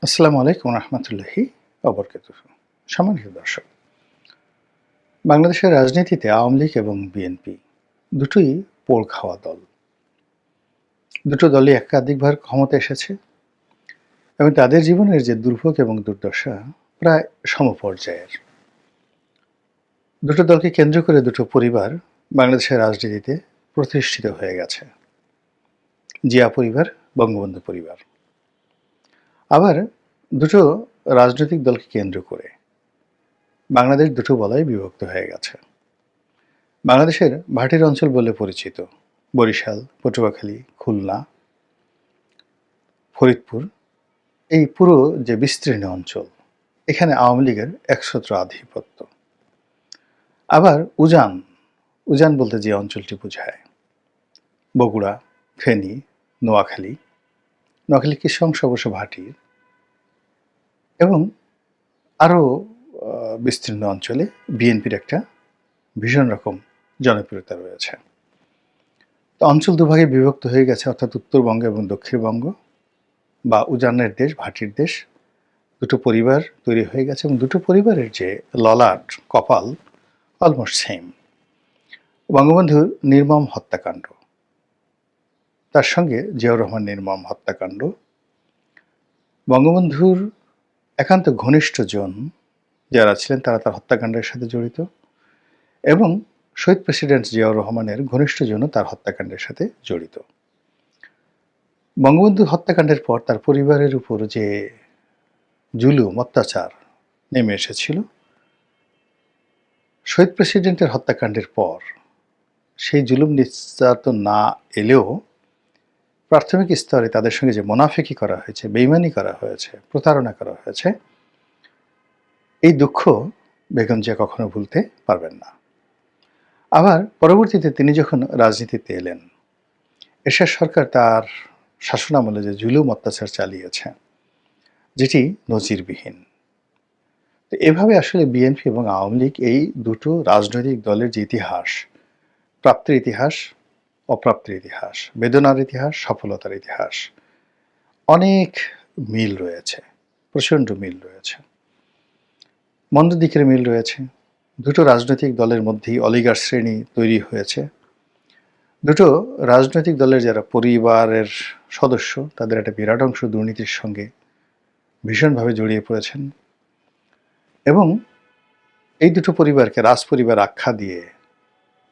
আসসালামু আলাইকুম রহমতুল্লাহি অবরকাতুহু। সম্মানিত দর্শক, বাংলাদেশের রাজনীতিতে আওয়ামী লীগ এবং বিএনপি দুটোই পোল খাওয়া দল। দুটো দলই একাধিকবার ক্ষমতায় এসেছে এবং তাদের জীবনের যে দুর্ভোগ এবং দুর্দশা প্রায় সমপর্যায়ের। দুটো দলকে কেন্দ্র করে দুটো পরিবার বাংলাদেশের রাজনীতিতে প্রতিষ্ঠিত হয়ে গেছে। জিয়া পরিবার, বঙ্গবন্ধু পরিবার। আবার দুটো রাজনৈতিক দলকে কেন্দ্র করে বাংলাদেশ দুটো বলয়ে বিভক্ত হয়ে গেছে। বাংলাদেশের ভাটির অঞ্চল বলে পরিচিত বরিশাল, পটুয়াখালী, খুলনা, ফরিদপুর, এই পুরো যে বিস্তীর্ণ অঞ্চল, এখানে আওয়ামী লীগের একছত্র আধিপত্য। আবার উজান, উজান বলতে যে অঞ্চলটি বোঝায় বগুড়া, ফেনী, নোয়াখালী, নোয়াখালী কৃষি অংশ অবশ্য ভাটির, এবং আরও বিস্তীর্ণ অঞ্চলে বিএনপির একটা ভীষণ রকম জনপ্রিয়তা রয়েছে। তো অঞ্চল দুভাগে বিভক্ত হয়ে গেছে, অর্থাৎ উত্তরবঙ্গ এবং দক্ষিণবঙ্গ বা উজানের দেশ, ভাটির দেশ। দুটো পরিবার তৈরি হয়ে গেছে এবং দুটো পরিবারের যে ললাট, কপাল অলমোস্ট সেম। বঙ্গবন্ধুর নির্মম হত্যাকাণ্ড, তার সঙ্গে জিয়াউর রহমান নির্মম হত্যাকাণ্ড, বঙ্গবন্ধুর একান্ত ঘনিষ্ঠজন যারা ছিলেন তারা তার হত্যাকাণ্ডের সাথে জড়িত, এবং শহীদ প্রেসিডেন্ট জিয়াউর রহমানের ঘনিষ্ঠজনও তার হত্যাকাণ্ডের সাথে জড়িত। বঙ্গবন্ধু হত্যাকাণ্ডের পর তার পরিবারের উপর যে জুলুম, অত্যাচার নেমে এসেছিল, শহীদ প্রেসিডেন্টের হত্যাকাণ্ডের পর সেই জুলুম নির্যাতন না এলেও প্রাথমিক স্তরে তাদের সঙ্গে যে মোনাফেকি করা হয়েছে, বেইমানি করা হয়েছে, প্রতারণা করা হয়েছে, এই দুঃখ বেগম জিয়া কখনো ভুলতে পারবেন না। আবার পরবর্তীতে তিনি যখন রাজনীতিতে এলেন, এরশাদ সরকার তার শাসনামলে যে জুলুম অত্যাচার চালিয়েছে, যেটি নজিরবিহীন। তো এভাবে আসলে বিএনপি এবং আওয়ামী লীগ, এই দুটো রাজনৈতিক দলের যে ইতিহাস, প্রাপ্তির ইতিহাস, অপ্রাপ্তির ইতিহাস, বেদনার ইতিহাস, সফলতার ইতিহাস, অনেক মিল রয়েছে, প্রচণ্ড মিল রয়েছে, মন্দ দিকের মিল রয়েছে। দুটো রাজনৈতিক দলের মধ্যেই অলিগার শ্রেণী তৈরি হয়েছে। দুটো রাজনৈতিক দলের যারা পরিবারের সদস্য, তাদের একটা বিরাট অংশ দুর্নীতির সঙ্গে ভীষণভাবে জড়িয়ে পড়েছেন, এবং এই দুটো পরিবারকে রাজপরিবার আখ্যা দিয়ে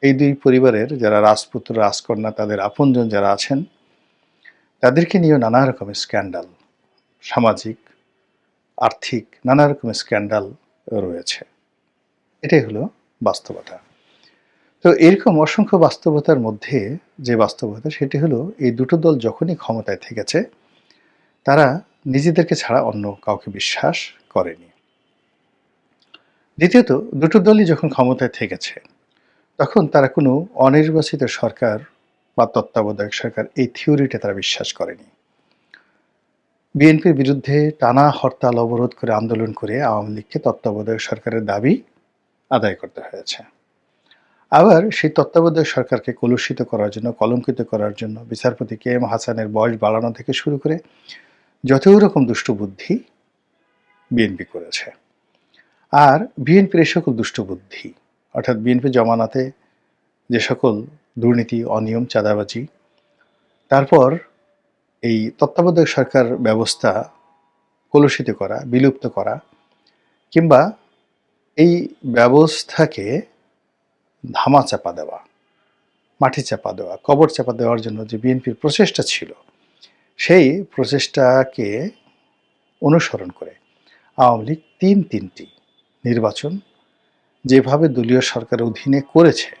এই দুই পরিবারের যারা রাজপুত্র, রাজকন্যা, তাদের আপনজন যারা আছেন, তাদেরকে নিয়েও নানা রকমের স্ক্যান্ডাল, সামাজিক, আর্থিক নানা রকমের স্ক্যান্ডাল রয়েছে। এটাই হলো বাস্তবতা। তো এরকম অসংখ্য বাস্তবতার মধ্যে যে বাস্তবতা, সেটি হলো এই দুটো দল যখনই ক্ষমতায় থেকেছে, তারা নিজেদেরকে ছাড়া অন্য কাউকে বিশ্বাস করেনি। দ্বিতীয়ত, দুটো দলই যখন ক্ষমতায় থেকেছে, তখন তারা কোনো অনির্বাচিত সরকার বা তত্ত্বাবধায়ক সরকার, এই থিওরিটা তারা বিশ্বাস করেনি। বিএনপির বিরুদ্ধে টানা হরতাল, অবরোধ করে, আন্দোলন করে আওয়ামী লীগকে তত্ত্বাবধায়ক সরকারের দাবি আদায় করতে হয়েছে। আবার সেই তত্ত্বাবধায়ক সরকারকে কলুষিত করার জন্য, কলঙ্কিত করার জন্য বিচারপতি কে এম হাসানের বয়স বাড়ানো থেকে শুরু করে যত রকম দুষ্টবুদ্ধি বিএনপি করেছে। আর বিএনপির এই সকল দুষ্টবুদ্ধি, অর্থাৎ বিএনপি জমানাতে যে সকল দুর্নীতি, অনিয়ম, চাঁদাবাজি, তারপর এই তত্ত্বাবধায়ক সরকার ব্যবস্থা কলুষিত করা, বিলুপ্ত করা, কিংবা এই ব্যবস্থাকে ধামা চাপা দেওয়া, মাটি চাপা দেওয়া, কবর চাপা দেওয়ার জন্য যে বিএনপির প্রচেষ্টা ছিল, সেই প্রচেষ্টাকে অনুসরণ করে আওয়ামী লীগ তিনটি নির্বাচন যেভাবে দলীয় সরকারের অধীনে করেছে,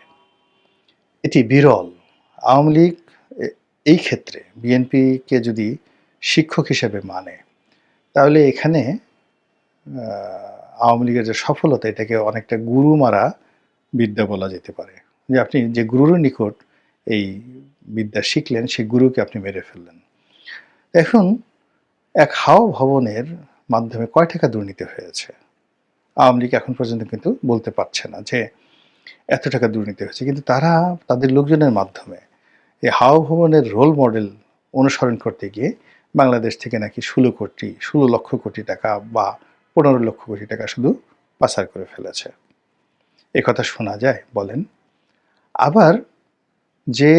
এটি বিরল। আওয়ামী লীগ এই ক্ষেত্রে বিএনপিকে যদি শিক্ষক হিসেবে মানে, তাহলে এখানে আওয়ামী লীগের যে সফলতা, এটাকে অনেকটা গুরু মারা বিদ্যা বলা যেতে পারে। যে আপনি যে গুরুর নিকট এই বিদ্যা শিখলেন, সেই গুরুকে আপনি মেরে ফেললেন। এখন এক হাও ভবনের মাধ্যমে কয় টাকা দুর্নীতি হয়েছে, আওয়ামী লীগ এখন পর্যন্ত কিন্তু বলতে পারছে না যে এত টাকা দুর্নীতি হয়েছে, কিন্তু তারা তাদের লোকজনের মাধ্যমে এই হাও ভবনের রোল মডেল অনুসরণ করতে গিয়ে বাংলাদেশ থেকে নাকি 16 লক্ষ কোটি টাকা বা 15 লক্ষ কোটি টাকা শুধু পাচার করে ফেলেছে। এ কথা শোনা যায় বলেন? আবার যে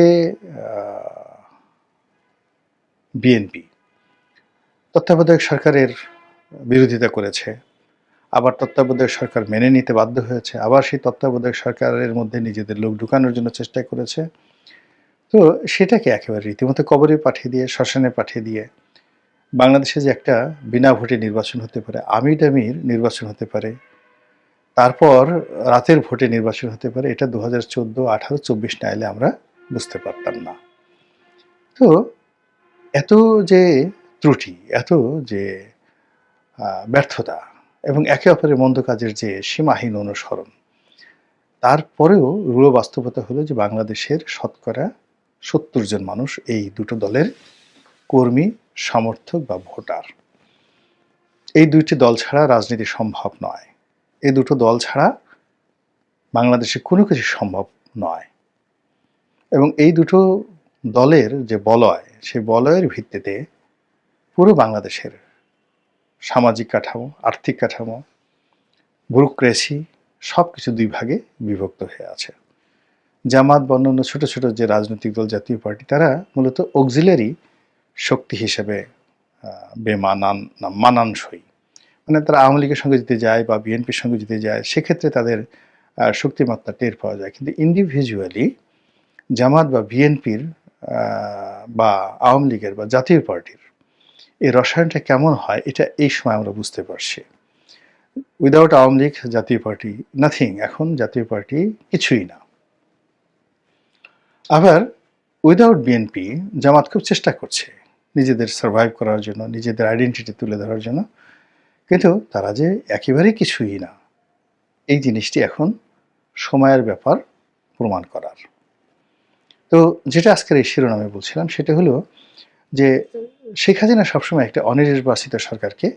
বিএনপি তত্ত্বাবধায়ক সরকারের বিরোধিতা করেছে, আবার তত্ত্বাবধায়ক সরকার মেনে নিতে বাধ্য হয়েছে, আবার সেই তত্ত্বাবধায়ক সরকারের মধ্যে নিজেদের লোক ঢুকানোর জন্য চেষ্টা করেছে। তো সেটাকে একেবারে রীতিমতো কবরে পাঠিয়ে দিয়ে, শ্মশানে পাঠিয়ে দিয়ে বাংলাদেশে যে একটা বিনা ভোটে নির্বাচন হতে পারে, আমির নির্বাচন হতে পারে, তারপর রাতের ভোটে নির্বাচন হতে পারে, এটা 2014, 18, 24 না এলে আমরা বুঝতে পারতাম না। তো এত যে ত্রুটি, এত যে ব্যর্থতা এবং একে অপরের মন্দ কাজের যে সীমাহীন অনুসরণ, তারপরেও রূঢ় বাস্তবতা হলো যে বাংলাদেশের শতকরা 70 জন মানুষ এই দুটো দলের কর্মী, সমর্থক বা ভোটার। এই দুইটি দল ছাড়া রাজনীতি সম্ভব নয়। এই দুটো দল ছাড়া বাংলাদেশে কোনো কিছু সম্ভব নয়। এবং এই দুটো দলের যে বলয়, সেই বলয়ের ভিত্তিতে পুরো বাংলাদেশের সামাজিক কাঠামো, আর্থিক কাঠামো, ব্যুরোক্রেসি সব কিছু দুই ভাগে বিভক্ত হয়ে আছে। জামাত বা অন্যান্য ছোট ছোট যে রাজনৈতিক দল, জাতীয় পার্টি, তারা মূলত অক্সিলারি শক্তি হিসেবে মানানসই। মানে তারা আওয়ামী লীগের সঙ্গে যেতে যায় বা বিএনপির সঙ্গে যেতে যায়, সেক্ষেত্রে তাদের শক্তিমাত্রা টের পাওয়া যায়। কিন্তু ইন্ডিভিজুয়ালি জামাত বা বিএনপির বা আওয়ামী লীগের বা জাতীয় পার্টির এই রসায়নটা কেমন হয়, এটা এই সময় আমরা বুঝতে পারছি। উইদাউট আওয়ামী লীগ, জাতীয় পার্টি নাথিং। এখন জাতীয় পার্টি কিছুই না। আবার উইদাউট বিএনপি জামাত খুব চেষ্টা করছে নিজেদের সার্ভাইভ করার জন্য, নিজেদের আইডেন্টিটি তুলে ধরার জন্য, কিন্তু তারা যে একেবারেই কিছুই না, এই জিনিসটি এখন সময়ের ব্যাপার প্রমাণ করার। তো যেটা আজকের এই শিরোনামে বলছিলাম সেটা হলো যে শেখ হাসিনা সবসময় একটা অনির্বাচিত সরকারকে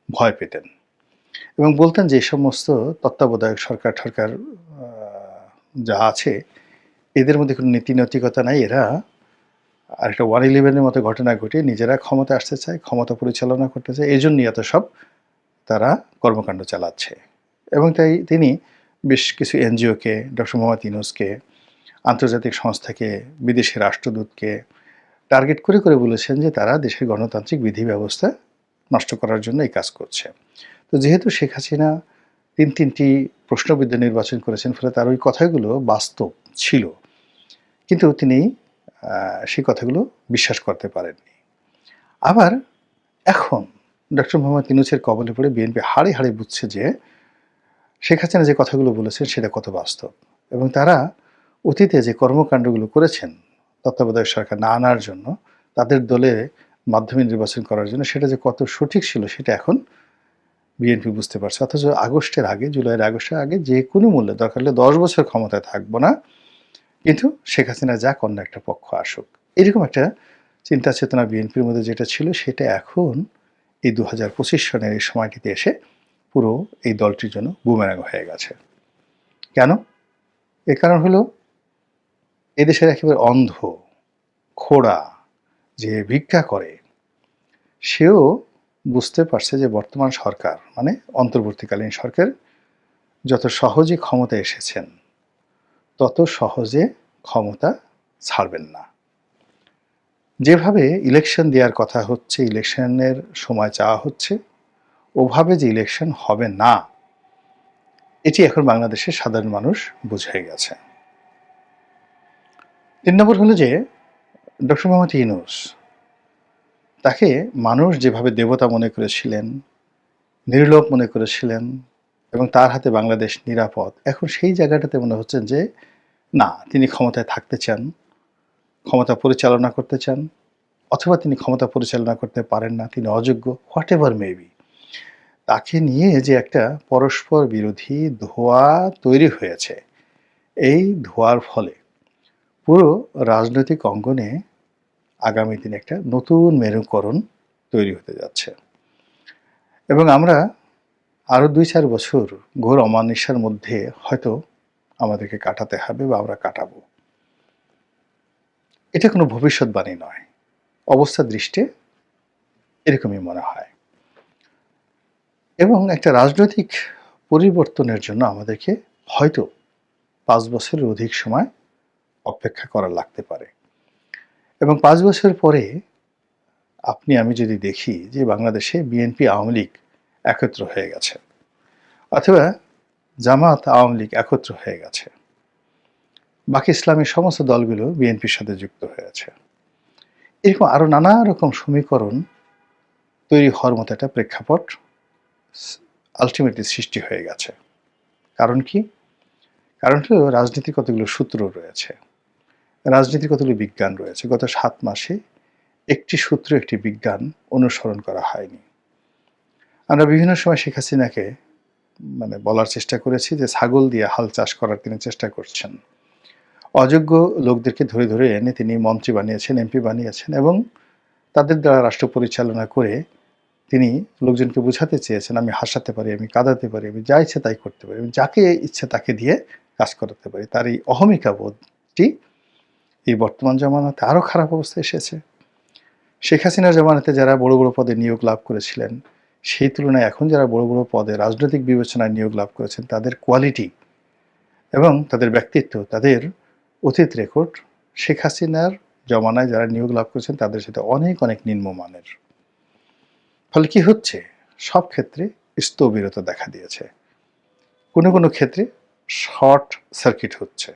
ভয় পেতেন এবং বলতেন যে সমস্ত তত্ত্বাবধায়ক সরকার যা আছে এদের মধ্যে কোনো নীতি নৈতিকতা নাই, এরা আরেকটা 1/11-এর মতো ঘটনা ঘটিয়ে নিজেরা ক্ষমতা আসতে চায়, ক্ষমতা পরিচালনা করতে চায়, এই জন্যই এত সব তারা কর্মকাণ্ড চালাচ্ছে। এবং তাই তিনি বেশ কিছু এনজিওকে, ডক্টর মোহাম্মদ ইউনূসকে, আন্তর্জাতিক সংস্থাকে, বিদেশি রাষ্ট্রদূতকে টার্গেট করে করে বলেছেন যে তারা দেশের গণতান্ত্রিক বিধি ব্যবস্থা নষ্ট করার জন্য এই কাজ করছে। তো যেহেতু শেখ হাসিনা তিনটি প্রশ্নবিদ্ধ নির্বাচন করেছেন, ফলে তার ওই কথাগুলো বাস্তব ছিল, কিন্তু তিনি সেই কথাগুলো বিশ্বাস করতে পারেননি। আবার এখন ডক্টর মোহাম্মদ ইউনূসের কবলে পড়ে বিএনপি হাড়ে হাড়ে বুঝছে যে শেখ হাসিনা যে কথাগুলো বলেছেন সেটা কত বাস্তব, এবং তারা অতীতে যে কর্মকাণ্ডগুলো করেছেন তত্ত্বাবধায়ক সরকার না আনার জন্য, তাদের দলের মাধ্যমে নির্বাচন করার জন্য, সেটা যে কত সঠিক ছিল সেটা এখন বিএনপি বুঝতে পারছে। অথচ জুলাইয়ের আগস্টের আগে যে কোনো মূল্যে, দরকার হলে 10 বছর ক্ষমতায় থাকবো না, কিন্তু শেখ হাসিনা যাক, অন্য একটা পক্ষ আসুক, এরকম একটা চিন্তা চেতনা বিএনপির মধ্যে যেটা ছিল, সেটা এখন এই 2025 সনের এই সময়টিতে এসে পুরো এই দলটির জন্য বুমেরাং হয়ে গেছে। কেন? এর কারণ হলো এদেশের একেবারে অন্ধ খোড়া যে ভিক্ষা করে, সেও বুঝতে পারছে যে বর্তমান সরকার, মানে অন্তর্বর্তীকালীন সরকার, যত সহজে ক্ষমতা এসেছেন তত সহজে ক্ষমতা ছাড়বেন না। যেভাবে ইলেকশন দেওয়ার কথা হচ্ছে, ইলেকশনের সময় চাওয়া হচ্ছে, ওভাবে যে ইলেকশন হবে না, এটি এখন বাংলাদেশের সাধারণ মানুষ বুঝে গেছে। 3 নম্বর হলো যে ডক্টর মোহাম্মদ ইউনূস, তাকে মানুষ যেভাবে দেবতা মনে করেছিলেন, নির্লোভ মনে করেছিলেন এবং তার হাতে বাংলাদেশ নিরাপদ, এখন সেই জায়গাটাতে মনে হচ্ছে যে না, তিনি ক্ষমতায় থাকতে চান, ক্ষমতা পরিচালনা করতে চান, অথবা তিনি ক্ষমতা পরিচালনা করতে পারেন না, তিনি অযোগ্য, হোয়াট এভার মেবি। তাকে নিয়ে যে একটা পরস্পর বিরোধী ধোঁয়া তৈরি হয়েছে, এই ধোঁয়ার ফলে পুরো রাজনৈতিক অঙ্গনে আগামী দিনে একটা নতুন মেরুকরণ তৈরি হতে যাচ্ছে এবং আমরা আরও 2-4 বছর ঘোর অমানিসার মধ্যে হয়তো আমাদেরকে কাটাতে হবে বা আমরা কাটাবো। এটা কোনো ভবিষ্যৎবাণী নয়, অবস্থা দৃষ্টে এরকমই মনে হয়। এবং একটা রাজনৈতিক পরিবর্তনের জন্য আমাদেরকে হয়তো ৫ বছরের অধিক সময় অপেক্ষা করা লাগতে পারে। এবং ৫ বছর পরে আপনি আমি যদি দেখি যে বাংলাদেশে বিএনপি, আওয়ামী লীগ একত্র হয়ে গেছে, অথবা জামাত, আওয়ামী লীগ একত্র হয়ে গেছে, বাকি ইসলামী সমস্ত দলগুলো বিএনপির সাথে যুক্ত হয়েছে, এরকম আরো নানা রকম সমীকরণ তৈরি হওয়ার মতো একটা প্রেক্ষাপট আলটিমেটলি সৃষ্টি হয়ে গেছে। কারণ কি? কারণ হলো রাজনীতির কতগুলো সূত্র রয়েছে, রাজনীতির কতগুলো বিজ্ঞান রয়েছে। গত ৭ মাসে একটি সূত্র, একটি বিজ্ঞান অনুসরণ করা হয়নি। আমরা বিভিন্ন সময় শেখ হাসিনাকে বলার চেষ্টা করেছি যে ছাগল দিয়ে হাল চাষ করার তিনি চেষ্টা করছেন। অযোগ্য লোকদেরকে ধরে ধরে এনে তিনি মন্ত্রী বানিয়েছেন, এমপি বানিয়েছেন এবং তাদের দ্বারা রাষ্ট্র পরিচালনা করে তিনি লোকজনকে বোঝাতে চেয়েছেন, আমি হাসাতে পারি, আমি কাঁদাতে পারি, আমি যা ইচ্ছে তাই করতে পারি, আমি যাকে ইচ্ছে তাকে দিয়ে কাজ করাতে পারি। তার এই অহমিকা বোধটি এই বর্তমান জামানাতে আরও খারাপ অবস্থায় এসেছে। শেখ হাসিনার জামানাতে যারা বড় বড় পদে নিয়োগ লাভ করেছিলেন, সেই তুলনায় এখন যারা বড় বড় পদে রাজনৈতিক বিবেচনায় নিয়োগ লাভ করেছেন, তাদের কোয়ালিটি এবং তাদের ব্যক্তিত্ব, তাদের অতীত রেকর্ড শেখ হাসিনার জমানায় যারা নিয়োগ লাভ করেছেন তাদের সাথে অনেক অনেক নিম্নমানের। ফলে কি হচ্ছে? সব ক্ষেত্রে স্থবিরতা দেখা দিয়েছে। কোনো কোনো ক্ষেত্রে শর্ট সার্কিট হচ্ছে।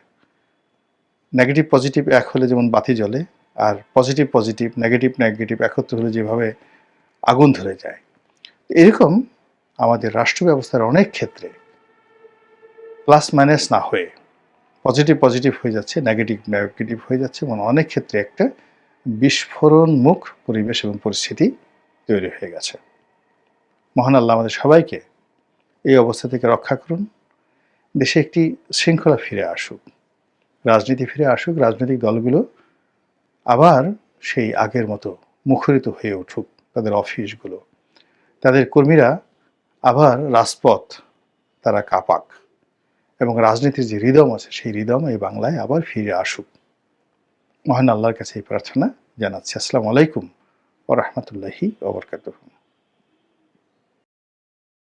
নেগেটিভ পজিটিভ এক হলে যেমন বাতি জ্বলে, আর পজিটিভ পজিটিভ, নেগেটিভ নেগেটিভ একত্র হলে যেভাবে আগুন ধরে যায়, এরকম আমাদের রাষ্ট্র ব্যবস্থার অনেক ক্ষেত্রে প্লাস মাইনাস না হয়ে পজিটিভ পজিটিভ হয়ে যাচ্ছে, নেগেটিভ নেগেটিভ হয়ে যাচ্ছে এবং অনেক ক্ষেত্রে একটা বিস্ফোরণমুখ পরিবেশ এবং পরিস্থিতি তৈরি হয়ে গেছে। মহান আল্লাহ আমাদের সবাইকে এই অবস্থা থেকে রক্ষা করুন। দেশে একটি শৃঙ্খলা ফিরে আসুক, রাজনীতি ফিরে আসুক, রাজনৈতিক দলগুলো আবার সেই আগের মতো মুখরিত হয়ে উঠুক, তাদের অফিসগুলো, তাদের কর্মীরা আবার রাজপথ তারা কাঁপাক এবং রাজনীতির যে রিদম আছে সেই রিদম এই বাংলায় আবার ফিরে আসুক। মহান আল্লাহর কাছে এই প্রার্থনা জানাচ্ছি। আসসালামু আলাইকুম ওয়া রাহমাতুল্লাহি ওয়া বারাকাতুহু।